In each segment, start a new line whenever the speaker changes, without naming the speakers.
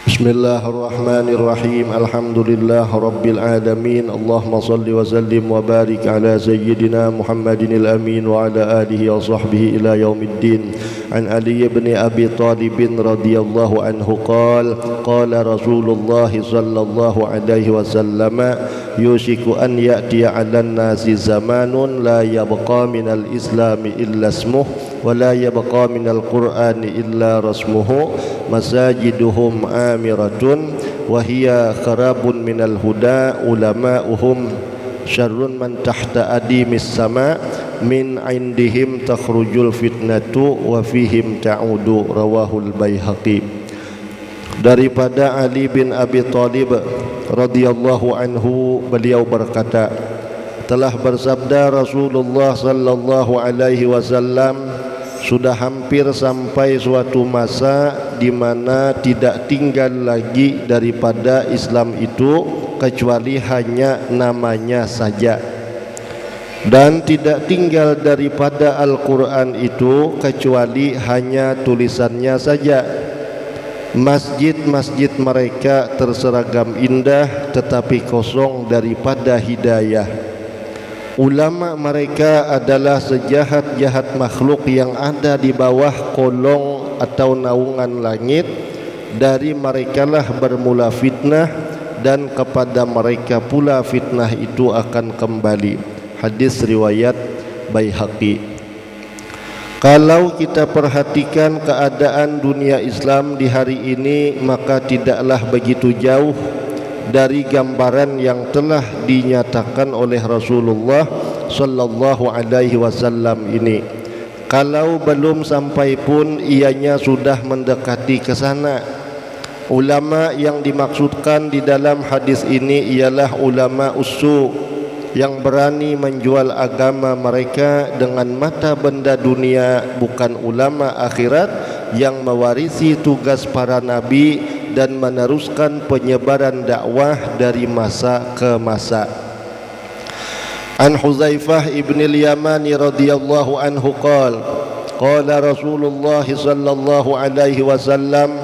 Bismillahirrahmanirrahim. Alhamdulillah Rabbil Alamin. Allahumma salli wa sallim wa barik ala Sayyidina Muhammadin al-Amin wa ala alihi wa sahbihi ila yaumiddin. An Ali ibn Abi Talib radhiyallahu anhu qala Rasulullah sallallahu alaihi wasallam yushiku an ya'tiya 'alan nasi zamanun la yabqa minal islami illa ismuhu wa la yabqa minal qur'ani illa rasmuhu masajiduhum amiratun wa hiya kharabun minal huda ulama'uhum syarrun man tahta adimis sama min indihim takhrujul fitnatu wa fihim ta'udu. Rawahul Baihaqi. Daripada Ali bin Abi Talib radhiyallahu anhu, beliau berkata, telah bersabda Rasulullah sallallahu alaihi wasallam, sudah hampir sampai suatu masa di mana tidak tinggal lagi daripada Islam itu kecuali hanya namanya saja, dan tidak tinggal daripada Al-Quran itu kecuali hanya tulisannya saja. Masjid-masjid mereka terseragam indah tetapi kosong daripada hidayah. Ulama mereka adalah sejahat-jahat makhluk yang ada di bawah kolong atau naungan langit. Dari merekalah bermula fitnah, dan kepada mereka pula fitnah itu akan kembali. Hadis riwayat Baihaqi. Kalau kita perhatikan keadaan dunia Islam di hari ini, maka tidaklah begitu jauh dari gambaran yang telah dinyatakan oleh Rasulullah sallallahu alaihi wasallam ini. Kalau belum sampai pun ianya sudah mendekati ke sana. Ulama yang dimaksudkan di dalam hadis ini ialah ulama usu, yang berani menjual agama mereka dengan mata benda dunia, bukan ulama akhirat yang mewarisi tugas para nabi dan meneruskan penyebaran dakwah dari masa ke masa. An Huzaifah ibn al-Yamani radhiyallahu anhu qala Rasulullah sallallahu alaihi wasallam,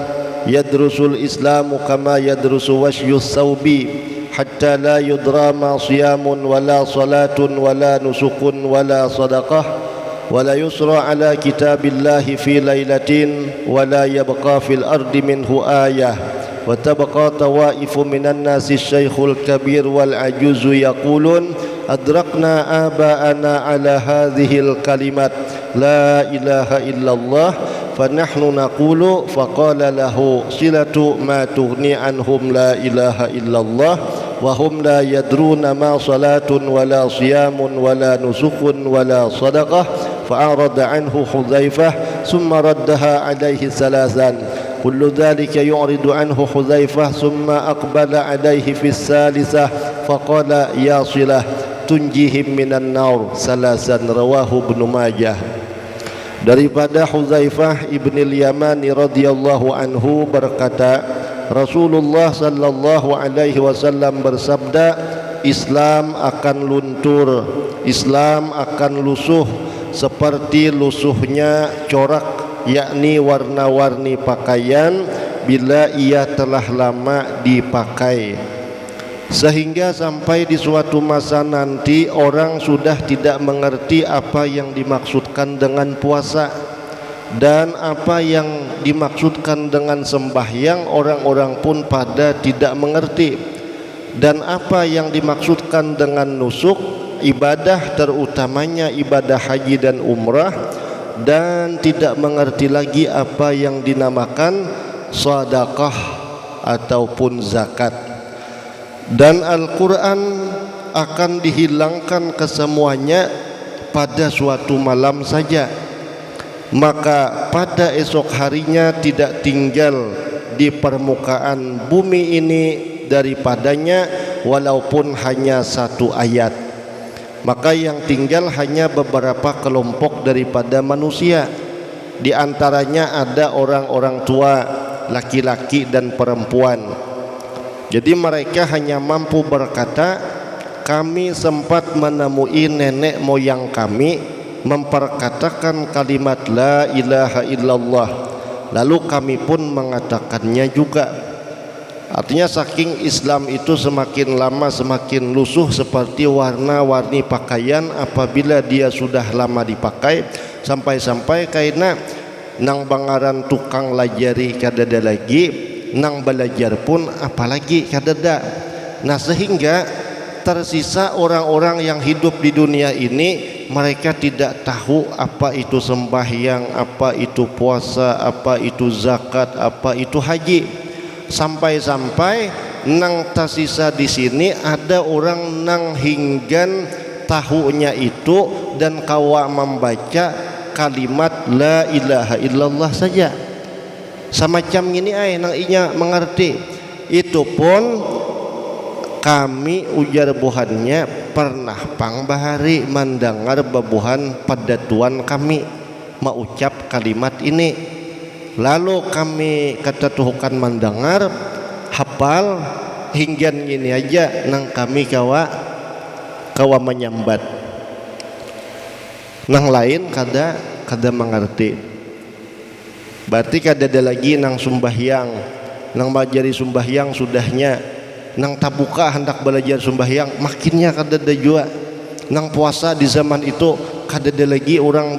yadrusul Islamu kama yadrusu washyus sawbi hatta la yudra ma siyamun wala salatun wala nusukun wala sadaqah wala yusra ala kitabillahi fi lailatin wala yabqa fil ardi minhu ayah wa tabqa tawaifu minan nasi syekhul kabir wal ajuzu yaqulun adrakna aba'ana ala hadhil kalimat la ilaha illallah fanahnu naqulu faqala lahu silatu ma tughni anhum la ilaha illallah wa hum la yadruna ma salatun wala siyamun wala nusukun wala sadaqah fa'arada anhu Hudzaifah thumma raddaha alaihi salasan kullu dhalika yu'ridu anhu Hudzaifah thumma aqbala alaihi fi salisah faqala ya silah tunjihim minan nar salasan. Rawahu Ibnu Majah. Daripada Hudzaifah ibn al-Yamani radhiyallahu anhu berkata, Rasulullah sallallahu alaihi wasallam bersabda, Islam akan luntur, Islam akan lusuh seperti lusuhnya corak, yakni warna-warni pakaian bila ia telah lama dipakai, sehingga sampai di suatu masa nanti orang sudah tidak mengerti apa yang dimaksudkan dengan puasa dan apa yang dimaksudkan dengan sembahyang. Orang-orang pun pada tidak mengerti, dan apa yang dimaksudkan dengan nusuk, ibadah terutamanya ibadah haji dan umrah, dan tidak mengerti lagi apa yang dinamakan sedekah ataupun zakat. Dan Al-Quran akan dihilangkan kesemuanya pada suatu malam saja, maka pada esok harinya tidak tinggal di permukaan bumi ini daripadanya walaupun hanya satu ayat. Maka yang tinggal hanya beberapa kelompok daripada manusia. Di antaranya ada orang-orang tua, laki-laki dan perempuan. Jadi mereka hanya mampu berkata, kami sempat menemui nenek moyang kami memperkatakan kalimat la ilaha illallah, lalu kami pun mengatakannya juga. Artinya saking Islam itu semakin lama semakin lusuh seperti warna-warni pakaian apabila dia sudah lama dipakai, sampai-sampai kaina nang bangaran tukang lajari kadada lagi, nang belajar pun apalagi kadada. Nah sehingga tersisa orang-orang yang hidup di dunia ini, mereka tidak tahu apa itu sembahyang, apa itu puasa, apa itu zakat, apa itu haji. Sampai-sampai nang tersisa di sini ada orang nang hinggan tahunya itu dan kawa membaca kalimat la ilaha illallah saja. Semacam ini nang inya mengerti. Itu pun kami ujar buhannya pernah pang bahari mendengar babuhan pada tuan kami mengucap kalimat ini. Lalu kami kata Tuhan mendengar hafal hingga gini aja nang kami kawa menyambat. Nang lain kada mengerti. Berarti kada ada lagi nang sumbahyang, nang belajar sumbahyang sudahnya, nang tabuka hendak belajar sumbahyang makinnya kada ada jua. Nang puasa di zaman itu kada ada lagi orang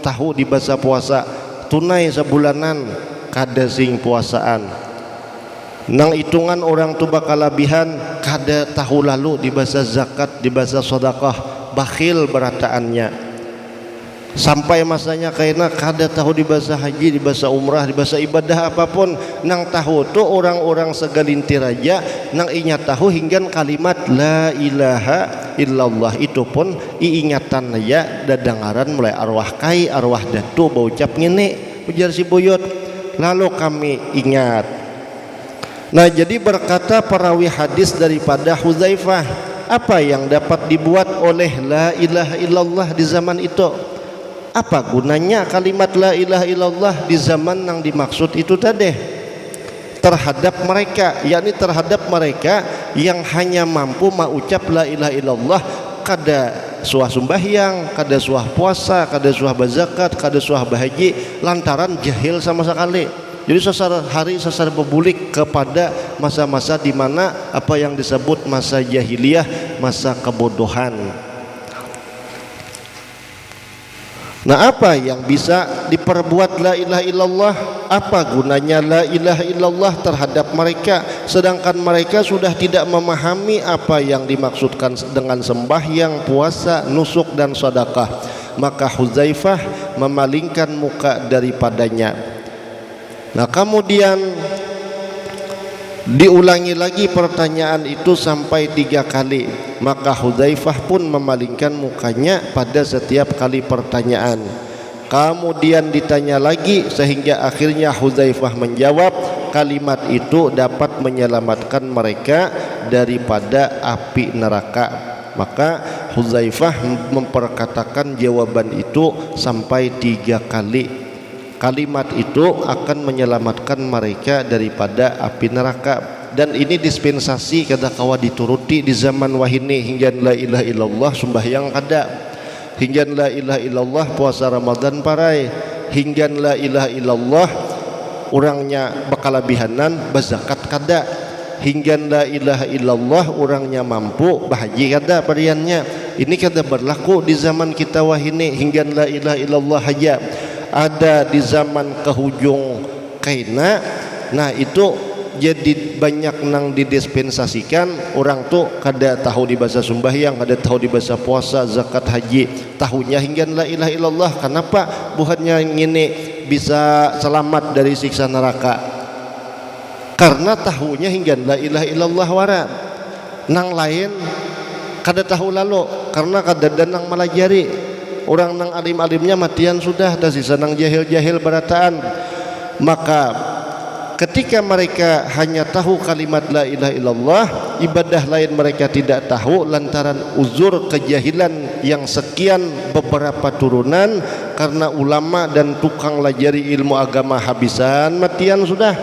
tahu di bahasa puasa. Tunai sebulanan kada sing puasaan. Nang hitungan orang tu bakal labihan kada tahu lalu di bahasa zakat, di bahasa sedekah, bakhil berataannya. Sampai masanya kaina kada tahu di bahasa haji, di bahasa umrah, di bahasa ibadah apapun. Nang tahu tu orang-orang segelintir aja nang inya tahu hingga kalimat la ilaha illallah. Itu pun iingatan aja dadangaran mulai arwah kai, arwah datu baucap ngene ujar si buyut. Lalu kami ingat. Nah jadi berkata perawi hadis daripada Hudzaifah, apa yang dapat dibuat oleh la ilaha illallah di zaman itu? Apa gunanya kalimat la ilaha illallah di zaman yang dimaksud itu tadi? Terhadap mereka, yakni terhadap mereka yang hanya mampu mengucap la ilaha illallah, kada suah sembahyang, kada suah puasa, kada suah berzakat, kada suah berhaji, lantaran jahil sama sekali. Jadi sesar bebulik kepada masa-masa di mana apa yang disebut masa jahiliyah, masa kebodohan. Nah apa yang bisa diperbuat la ilaha illallah? Apa gunanya la ilaha illallah terhadap mereka, sedangkan mereka sudah tidak memahami apa yang dimaksudkan dengan sembahyang, puasa, nusuk dan sedekah. Maka Hudzaifah memalingkan muka daripadanya. Nah kemudian diulangi lagi pertanyaan itu sampai 3 kali. Maka Hudzaifah pun memalingkan mukanya pada setiap kali pertanyaan. Kemudian ditanya lagi sehingga akhirnya Hudzaifah menjawab kalimat itu dapat menyelamatkan mereka daripada api neraka. Maka Hudzaifah memperkatakan jawaban itu sampai 3 kali. Kalimat itu akan menyelamatkan mereka daripada api neraka. Dan ini dispensasi kada kawa dituruti di zaman wahini. Hingga la ilaha illallah sembahyang kada, hingga la ilaha illallah puasa Ramadan parai, hingga la ilaha illallah orangnya bakalabihanan berzakat kada, hingga la ilaha illallah orangnya mampu bahaji kada pariannya. Ini kada berlaku di zaman kita wahini. Hingga la ilaha illallah aja ada di zaman kehujung kaina. Nah itu jadi banyak nang didispensasikan. Orang tu kada tahu di bahasa sembahyang, kada tahu di bahasa puasa, zakat, haji, tahunya hingga la ilaha illallah. Kenapa buhannya ngini bisa selamat dari siksa neraka? Karena tahunya hingga la ilaha illallah wara. Nang lain kada tahu lalu karena kada danang melajari. Orang nang alim-alimnya matian sudah, dan sisa nang jahil-jahil berataan. Maka ketika mereka hanya tahu kalimat la ilaha illallah, ibadah lain mereka tidak tahu lantaran uzur kejahilan yang sekian beberapa turunan. Karena ulama dan tukang lajari ilmu agama habisan matian sudah.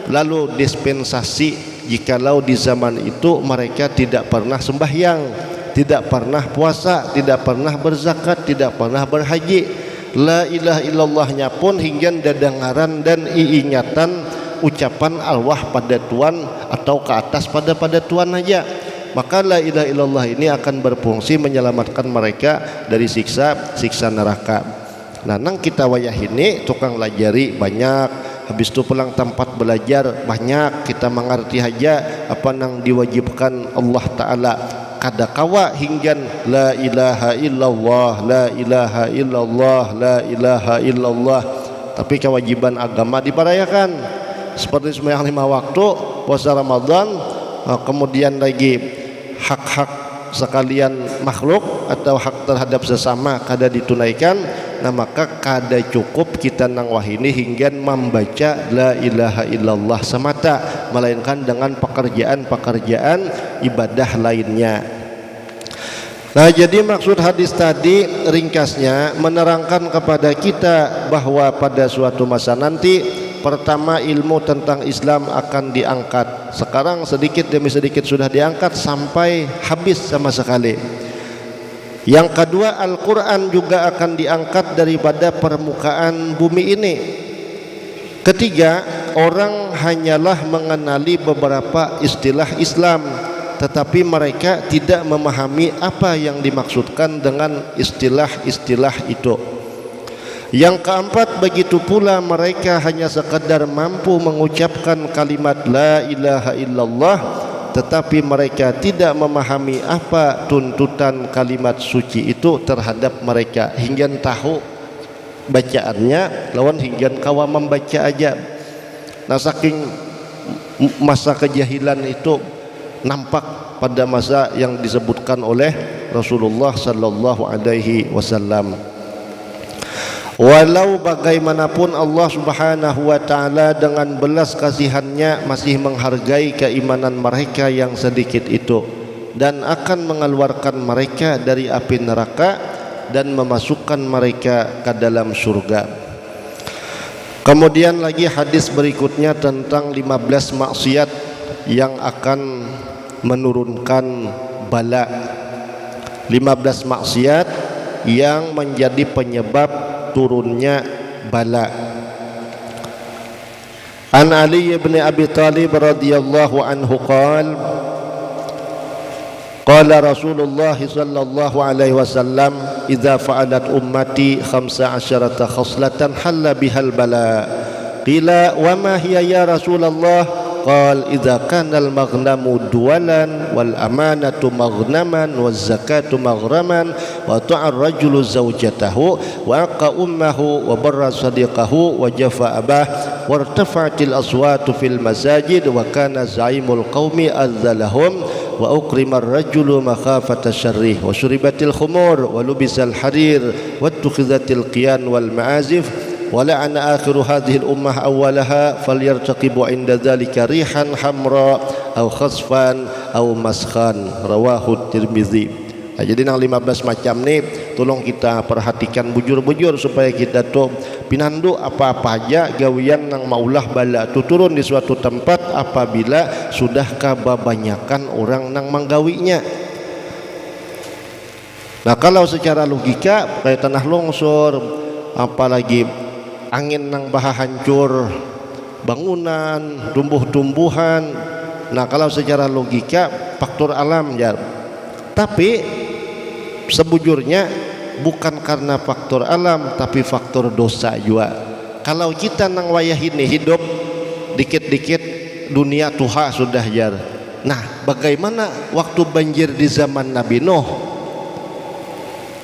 Lalu dispensasi jikalau di zaman itu mereka tidak pernah sembahyang, tidak pernah puasa, tidak pernah berzakat, tidak pernah berhaji. La ilaha illallahnya pun hingga dadangaran dan iingatan ucapan Allah pada Tuhan atau ke atas pada Tuhan aja. Maka la ilaha illallah ini akan berfungsi menyelamatkan mereka dari siksa neraka. Nah, nang kita wayah ini tukang lajari banyak, habis itu pulang tempat belajar banyak, kita mengerti aja apa nang diwajibkan Allah Ta'ala. Kada kawa hinggan la ilaha illallah, la ilaha illallah, la ilaha illallah. Tapi kewajiban agama dibarayakan seperti sembahyang 5 waktu, puasa Ramadan, kemudian lagi hak-hak sekalian makhluk atau hak terhadap sesama kada ditunaikan. Nah, maka kada cukup kita nang wahini hingga membaca la ilaha illallah semata, melainkan dengan pekerjaan ibadah lainnya. Nah, jadi maksud hadis tadi ringkasnya menerangkan kepada kita bahwa pada suatu masa nanti, pertama ilmu tentang Islam akan diangkat. Sekarang sedikit demi sedikit sudah diangkat sampai habis sama sekali. Yang kedua, Al-Quran juga akan diangkat daripada permukaan bumi ini. Ketiga, orang hanyalah mengenali beberapa istilah Islam, tetapi mereka tidak memahami apa yang dimaksudkan dengan istilah-istilah itu. Yang keempat, begitu pula mereka hanya sekedar mampu mengucapkan kalimat la ilaha illallah, tetapi mereka tidak memahami apa tuntutan kalimat suci itu terhadap mereka, hingga tahu bacaannya lawan hingga kawa membaca aja. Nah, saking masa kejahilan itu nampak pada masa yang disebutkan oleh Rasulullah sallallahu alaihi wasallam. Walau bagaimanapun Allah Subhanahu wa taala dengan belas kasihannya masih menghargai keimanan mereka yang sedikit itu dan akan mengeluarkan mereka dari api neraka dan memasukkan mereka ke dalam surga. Kemudian lagi hadis berikutnya tentang 15 maksiat yang akan menurunkan bala. 15 maksiat yang menjadi penyebab turunnya bala. An Ali bin Abi Thalib radhiyallahu anhu qala Rasulullah sallallahu alaihi wasallam idza fa'alat ummati 15 khaslatan halla bihal bala. Qila wa ma hiya ya Rasulullah? Qal idza kana al-maghnamu duwalan wal amanatu maghnaman waz zakatu maghraman wa ta'a ar-rajulu zawjatahu wa aqa ummahu wa barra sadiqahu wa jafa abah wartafa'atil aswatu fil masajid wa kana zaimul qaumi azzalahum wa ukrima ar-rajulu makhafata syarrih wa syuribatil khumur wa lubisal harir wa tukhizatil qiyan wal ma'azif ولعن آخر هذه الأمة أولها فليرتقب عند ذلك ريحا حمراء أو خصفا أو مسخان رواه الترمذي. Nah, jadi nang 15 macam ni tolong kita perhatikan bujur-bujur supaya kita tu pinandu apa-apa aja gawian nang maulah bala tu turun di suatu tempat apabila sudah kebanyakan orang nang menggawinya. Nah, kalau secara logika kayak tanah longsor, apalagi angin nang baha hancur bangunan, tumbuh-tumbuhan. Nah, kalau secara logika faktor alam ya. Tapi sebujurnya bukan karena faktor alam tapi faktor dosa juga. Kalau kita nang wayah ini hidup dikit-dikit dunia tuha sudah jar. Nah, bagaimana waktu banjir di zaman Nabi Nuh?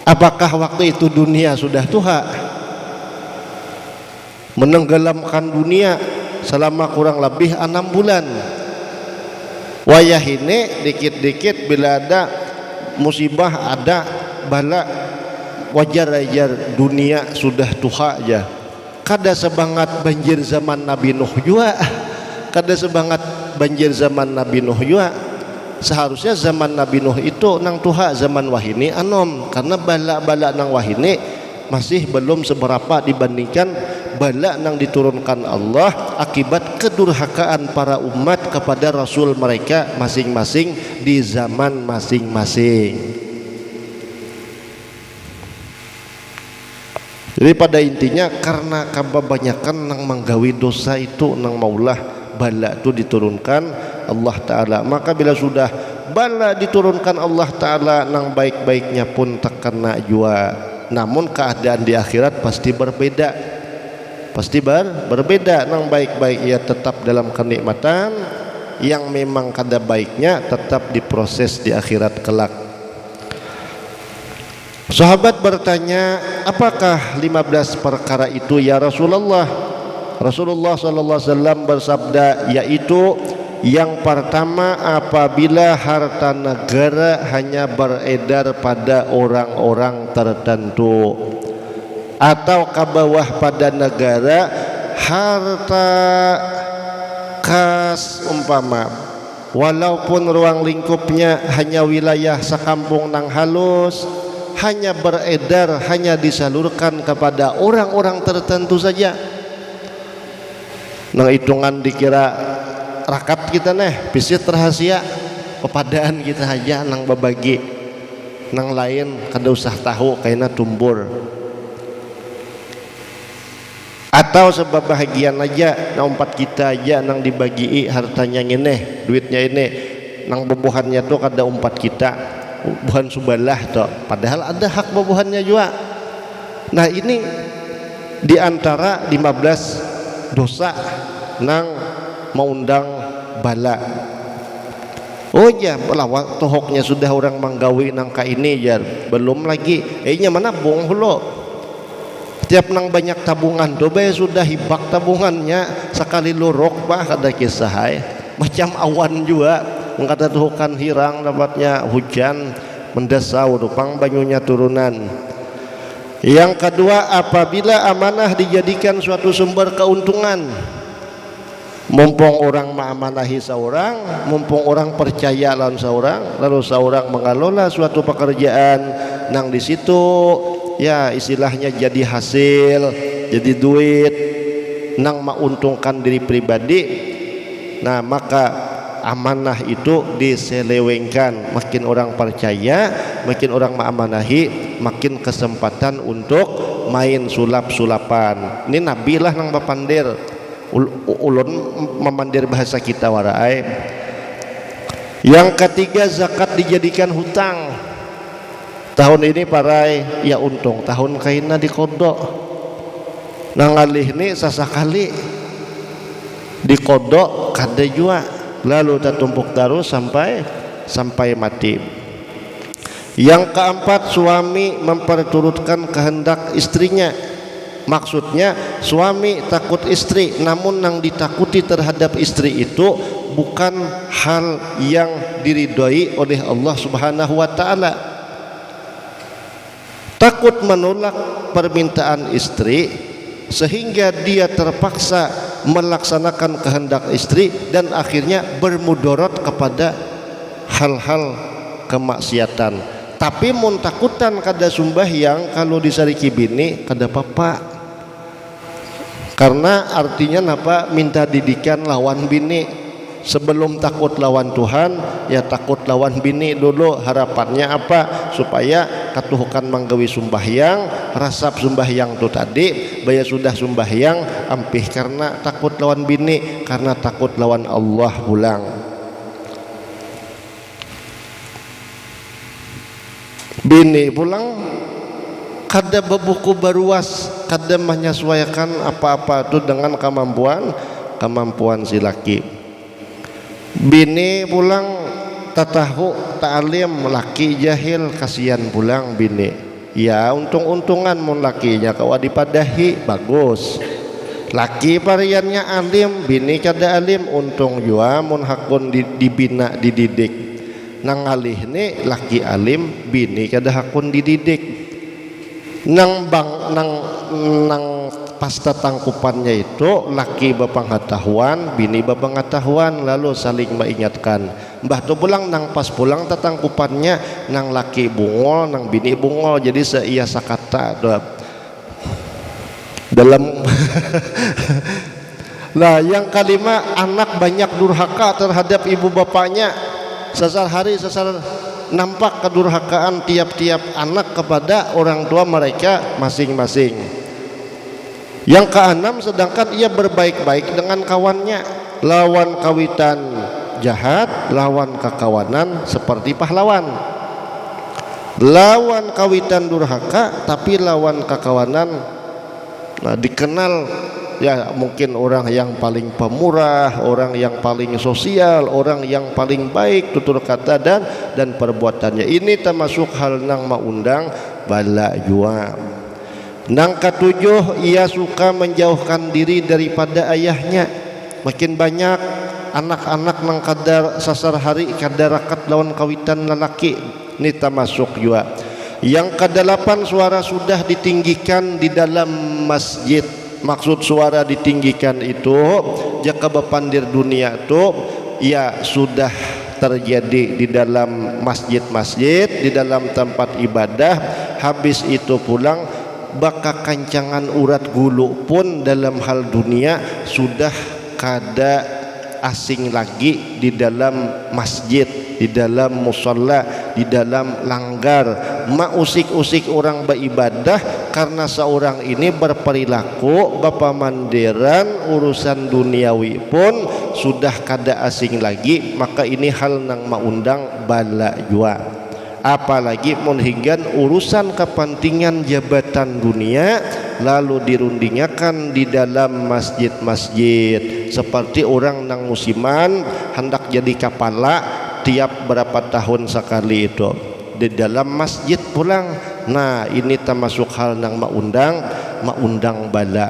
Apakah waktu itu dunia sudah tuha? Menenggelamkan dunia selama kurang lebih 6 bulan. Wayah ini dikit-dikit bila ada musibah, ada bala, wajar-wajar dunia sudah tuha aja. Kada sebangat banjir zaman Nabi Nuh juga, kada sebangat banjir zaman Nabi Nuh juga. Seharusnya zaman Nabi Nuh itu nang tuha, zaman wahini anom, karena bala-bala nang wahini masih belum seberapa dibandingkan bala nang diturunkan Allah akibat kedurhakaan para umat kepada Rasul mereka masing-masing di zaman masing-masing. Jadi pada intinya karena kebanyakan nang menggawi dosa itu nang maulah bala itu diturunkan Allah Ta'ala. Maka bila sudah bala diturunkan Allah Ta'ala, nang baik-baiknya pun tak kena jua. Namun keadaan di akhirat pasti berbeda. Pasti berbeda. Nang baik-baik ya tetap dalam kenikmatan, yang memang kada baiknya tetap diproses di akhirat kelak. Sahabat bertanya, apakah 15 perkara itu ya Rasulullah? Rasulullah sallallahu alaihi wasallam bersabda, yaitu yang pertama, apabila harta negara hanya beredar pada orang-orang tertentu, atau ke bawah pada negara harta kas umpama, walaupun ruang lingkupnya hanya wilayah sekampung nang halus, hanya beredar, hanya disalurkan kepada orang-orang tertentu saja. Nang hitungan dikira rakat kita nih, pisit rahasia kepadaan kita aja nang babagi, nang lain kada usah tahu kaina tumbur. Atau sebab bahagian aja nang umpat kita aja nang dibagi hartanya ini, duitnya ini, nang bebuhannya tuh kada umpat kita, buhan subalah toh, padahal ada hak bebuhannya juga. Nah ini diantara 15 dosa nang mengundang bala. Oh ya, pelawak tohoknya sudah orang manggawi nangka ini jar, belum lagi nya mana bong hulo. Tiap nang banyak tabungan dobe sudah hibak tabungannya sekali lurok bah kada kisah macam awan juga mengkata tuhukan hirang dapatnya hujan mendesau rupang banyunya turunan. Yang kedua, apabila amanah dijadikan suatu sumber keuntungan, mumpung orang ma'amanahi seorang, mumpung orang percaya lawan seorang, lalu seorang mengelola suatu pekerjaan nang di situ ya istilahnya jadi hasil, jadi duit nang menguntungkan diri pribadi, nah maka amanah itu diselewengkan. Makin orang percaya, makin orang ma'amanahi, makin kesempatan untuk main sulap-sulapan. Ini Nabi lah nang bapandir, ulun memandir bahasa kita warai. Yang ketiga, zakat dijadikan hutang. Tahun ini parai ya untung, tahun kaina dikodok. Nang alih ini sasakali dikodok kada jua, lalu tertumpuk terus sampai mati. Yang keempat, suami memperturutkan kehendak istrinya. Maksudnya suami takut istri, namun yang ditakuti terhadap istri itu bukan hal yang diridhoi oleh Allah Subhanahu wa taala. Takut menolak permintaan istri sehingga dia terpaksa melaksanakan kehendak istri dan akhirnya bermudarat kepada hal-hal kemaksiatan. Tapi mun takutan kada sumbahyang kalau disariki bini kada apa-apa, karena artinya napa minta didikan lawan bini. Sebelum takut lawan Tuhan ya takut lawan bini dulu. Harapannya apa? Supaya katuhukan manggawi sumbahyang, rasap sumbahyang tu tadi baya sudah sumbahyang ampih karena takut lawan bini, karena takut lawan Allah pulang. Bini pulang kada bebuku baruas, kada menyesuaikan apa-apa itu dengan kemampuan si laki. Bini pulang tatahu ta'alim, laki jahil, kasihan pulang bini. Ya untung-untungan mun lakinya kawa dipadahi bagus. Laki pariannya alim, bini kada alim, untung jua mun hakun dibina dididik. Nang alih ni laki alim, bini kada hakun dididik. Nang pas tatangkupannya itu laki bapengetahuan, bini bapengetahuan, lalu saling mengingatkan. Mbah tu pulang nang pas pulang tatangkupannya nang laki bungol, nang bini bungol, jadi seia sakata dalam Lah yang kelima, anak banyak durhaka terhadap ibu bapaknya. Sasar hari sasar nampak kedurhakaan tiap-tiap anak kepada orang tua mereka masing-masing. Yang keenam, sedangkan ia berbaik-baik dengan kawannya, lawan kawitan jahat, lawan kekawanan seperti pahlawan. Lawan kawitan durhaka, tapi lawan kekawanan dikenal ya mungkin orang yang paling pemurah, orang yang paling sosial, orang yang paling baik tutur kata dan perbuatannya. Ini termasuk hal nang maundang bala jua. Nang ketujuh, ia suka menjauhkan diri daripada ayahnya. Makin banyak anak-anak nang kadar sasar hari kadarakat lawan kawitan lelaki, ini termasuk juga. Yang kedelapan, suara sudah ditinggikan di dalam masjid. Maksud suara ditinggikan itu jika bepandir dunia itu ya sudah terjadi di dalam masjid-masjid, di dalam tempat ibadah. Habis itu pulang baka kancangan urat gulu pun dalam hal dunia sudah kada asing lagi di dalam masjid, di dalam musalla, di dalam langgar. Usik-usik orang beribadah karena seorang ini berperilaku bapamandiran urusan duniawi pun sudah kada asing lagi, maka ini hal nang maundang bala jua. Apalagi menhinggan urusan kepentingan jabatan dunia lalu dirundingakan di dalam masjid-masjid, seperti orang nang musiman hendak jadi kepala tiap berapa tahun sekali itu di dalam masjid pulang. Nah ini termasuk hal nang maundang bala.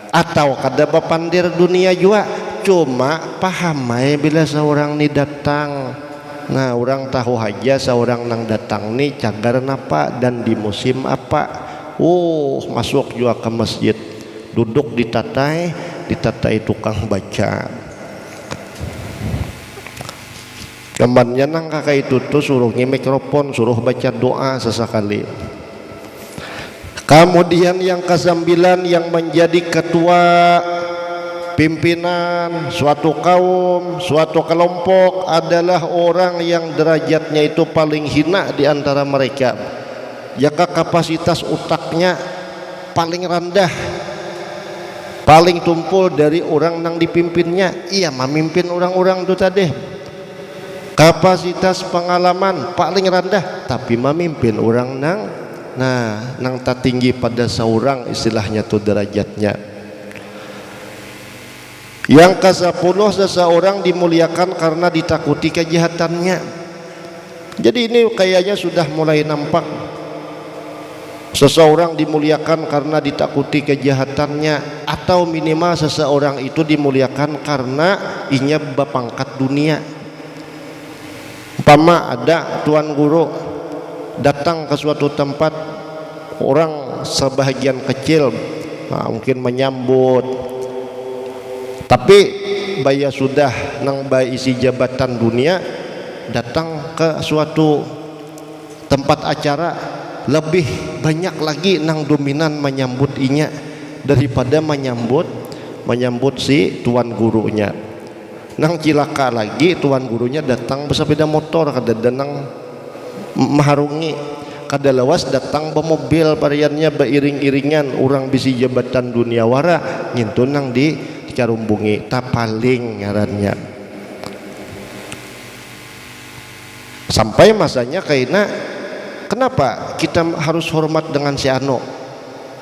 Atau kada bapandir dunia juga, cuma paham bila seorang ni datang. Nah orang tahu aja seorang nang datang nih cagar apa dan di musim apa. Masuk juga ke masjid, duduk ditatai tukang baca. Gambarnya nang kakak itu tuh suruh mikrofon, suruh baca doa sesekali. Kemudian yang ke-9, yang menjadi ketua pimpinan suatu kaum, suatu kelompok adalah orang yang derajatnya itu paling hina di antara mereka. Jika kapasitas otaknya paling rendah, paling tumpul dari orang yang dipimpinnya, ia memimpin orang-orang itu tadi. Kapasitas pengalaman paling rendah, tapi memimpin orang nang tak tinggi pada seorang, istilahnya tuh derajatnya. Yang ke-10, seseorang dimuliakan karena ditakuti kejahatannya. Jadi ini kayaknya sudah mulai nampak. Seseorang dimuliakan karena ditakuti kejahatannya, atau minimal seseorang itu dimuliakan karena inya bapangkat dunia. Umpama ada tuan guru datang ke suatu tempat, orang sebahagian kecil mungkin menyambut, tapi baya sudah nang bayi isi jabatan dunia datang ke suatu tempat acara, lebih banyak lagi nang dominan menyambut inya daripada menyambut si tuan gurunya. Nang cilaka lagi tuan gurunya datang bersepeda motor, kada nang maharungi, kada lawas datang bemobil pariannya beiring-iringan, orang bisi jabatan dunia wara ngintu nang di karumbungi tapaling ngarannya. Sampai masanya kaina, kenapa kita harus hormat dengan si Ano?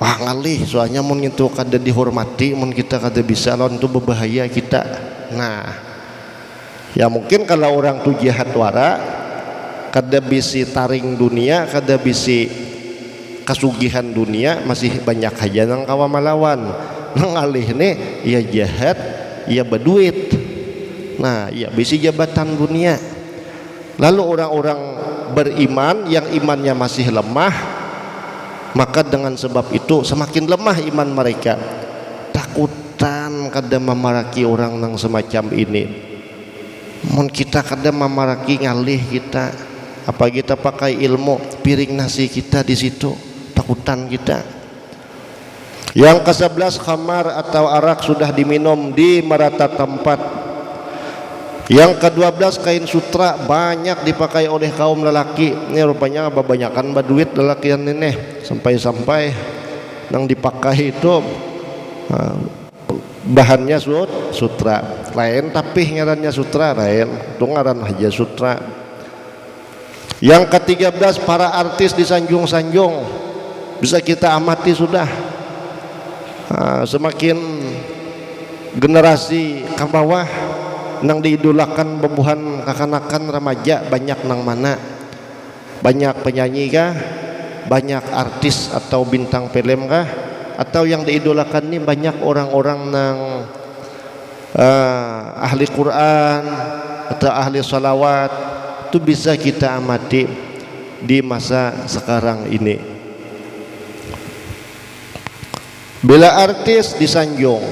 Ngalih soalnya mun itu kada dihormati, mun kita kada bisa lawan itu berbahaya kita. Nah ya mungkin kalau orang tu jahat wara, kada bisi taring dunia, kada bisi kasugihan dunia, masih banyak aja nang kawa malawan. Nang alih nih ia jahat, ia berduit. Nah ia bisi jabatan dunia. Lalu orang-orang beriman yang imannya masih lemah, maka dengan sebab itu semakin lemah iman mereka. Takutan kada memaraki orang nang semacam ini. Mun kita kada memaraki ngalih kita, apa kita pakai ilmu, piring nasi kita di situ, takutan kita. Yang ke-11, khamar atau arak sudah diminum di merata tempat. Yang ke-12, kain sutra banyak dipakai oleh kaum lelaki. Ini rupanya kebanyakan baduit lelaki ini, sampai-sampai yang dipakai itu bahannya sutra lain, tapi ngarannya sutra lain, itu ngaran aja sutra. Yang ke-13, para artis disanjung-sanjung, bisa kita amati sudah. Semakin generasi ke bawah nang diidolakan bebuhan kakanakan remaja banyak nang mana, banyak penyanyi kah, banyak artis atau bintang film kah, atau yang diidolakan ini banyak orang-orang nang ahli Quran atau ahli salawat. Itu bisa kita amati di masa sekarang ini. Bila artis disanjung,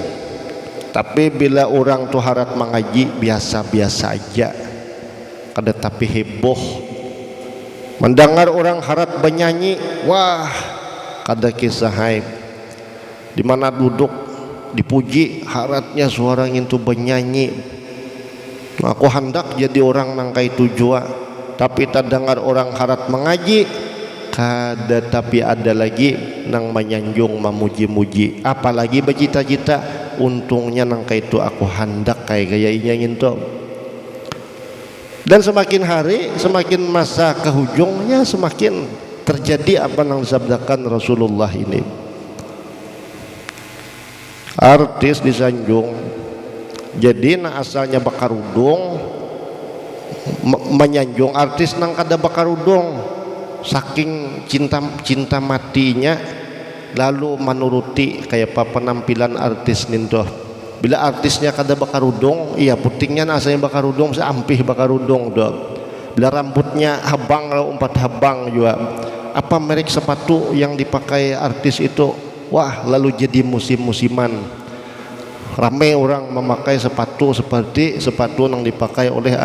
tapi bila orang tuh harap mengaji biasa-biasa aja, kada tapi heboh. Mendengar orang harap bernyanyi, wah kada kisah hype. Di mana duduk dipuji haratnya suara itu bernyanyi. Aku hendak jadi orang nang kai tujuan, tapi tak dengar orang harat mengaji, kada tapi ada lagi nang menyanjung memuji-muji, apalagi bercita-cita untungnya nang kai itu aku hendak kayak gaya itu. Dan semakin hari semakin masa ke hujungnya semakin terjadi apa yang disabdakan Rasulullah ini. Artis disanjung, jadi asalnya bakarudung menyanjung artis nang kada bakarudung, saking cinta matinya lalu menuruti kayak apa penampilan artis ninto. Bila artisnya kada bakarudung, iya putingnya asalnya bakarudung, seampih bakarudung dok. Bila rambutnya habang lalu umpat habang juga, apa merek sepatu yang dipakai artis itu, wah lalu jadi musim-musiman. Ramai orang memakai sepatu seperti sepatu yang dipakai oleh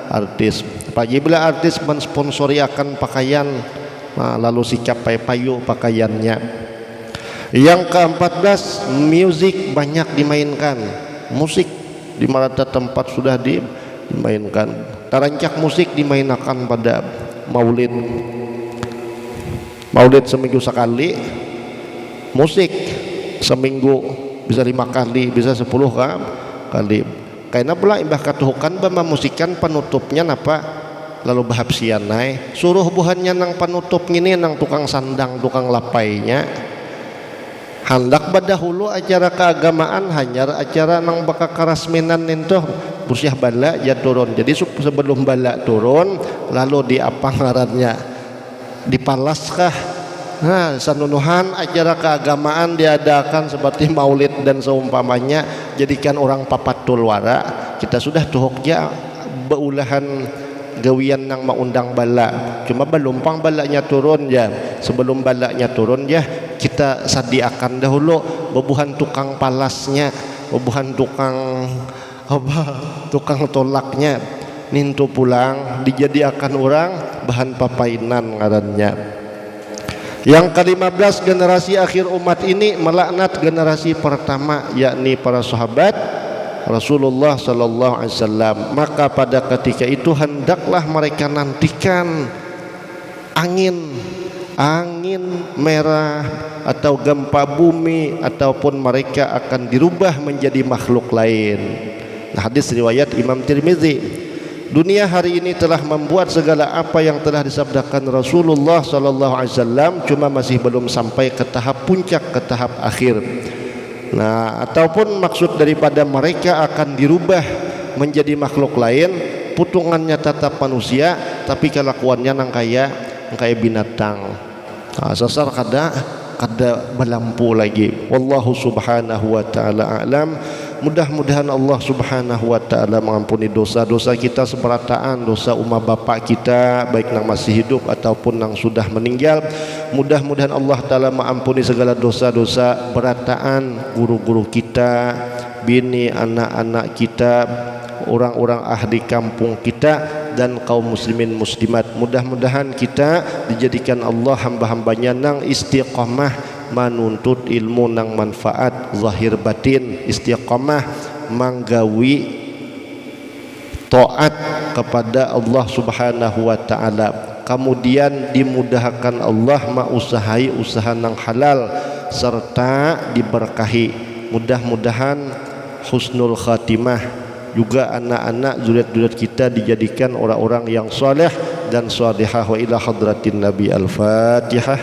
artis. Pagi bila artis mensponsori akan pakaian, lalu sikap payu pakaiannya. Yang ke-14, musik banyak dimainkan. Musik di mana tempat sudah dimainkan. Tarancak musik dimainkan pada maulid. Maulid seminggu sekali, musik seminggu bisa 5 kali, bisa 10 kali. Karena pula imbah katuhukan memusikan penutupnya napa lalu bahapsian naik suruh buhannya nang penutup ini nang tukang sandang tukang lapainya hendak badahulu acara keagamaan hanya acara nang baka karasminan itu busyah bala ya turun. Jadi sebelum bala turun lalu di apa ngarannya dipalaskah. Nah, sanunuhan acara keagamaan diadakan seperti maulid dan seumpamanya, jadikan orang papatul wara. Kita sudah tuhuknya beulahan gawian nang maundang bala, cuma belumpang balanya turun ya. Sebelum balanya turun ya kita sediakan dahulu bebuhan tukang palasnya, bebuhan tukang tolaknya nintu pulang dijadikan orang bahan papainan ngarannya. Yang ke-15, generasi akhir umat ini melaknat generasi pertama, yakni para sahabat Rasulullah sallallahu alaihi wasallam. Maka pada ketika itu hendaklah mereka nantikan angin merah atau gempa bumi, ataupun mereka akan dirubah menjadi makhluk lain. Nah, hadis riwayat Imam Tirmizi. Dunia hari ini telah membuat segala apa yang telah disabdakan Rasulullah sallallahu alaihi wasallam, cuma masih belum sampai ke tahap puncak, ke tahap akhir. Nah, ataupun maksud daripada mereka akan dirubah menjadi makhluk lain, putungannya tetap manusia tapi kelakuannya nang kayak binatang. Nah, sasar kada melampu lagi. Wallahu subhanahu wa ta'ala a'lam. Mudah-mudahan Allah subhanahu wa ta'ala mengampuni dosa-dosa kita seberataan, dosa umat bapak kita baik yang masih hidup ataupun yang sudah meninggal. Mudah-mudahan Allah ta'ala mengampuni segala dosa-dosa berataan guru-guru kita, bini anak-anak kita, orang-orang ahli kampung kita, dan kaum muslimin muslimat. Mudah-mudahan kita dijadikan Allah hamba-hambanya nang istiqamah menuntut ilmu nang manfaat zahir batin, istiqamah manggawi taat kepada Allah subhanahu wa ta'ala, kemudian dimudahkan Allah mausahai usaha nang halal serta diberkahi mudah-mudahan husnul khatimah, juga anak-anak zuriat-zuriat kita dijadikan orang-orang yang saleh dan salihah. Wa ila hadratin Nabi. Al-Fatihah.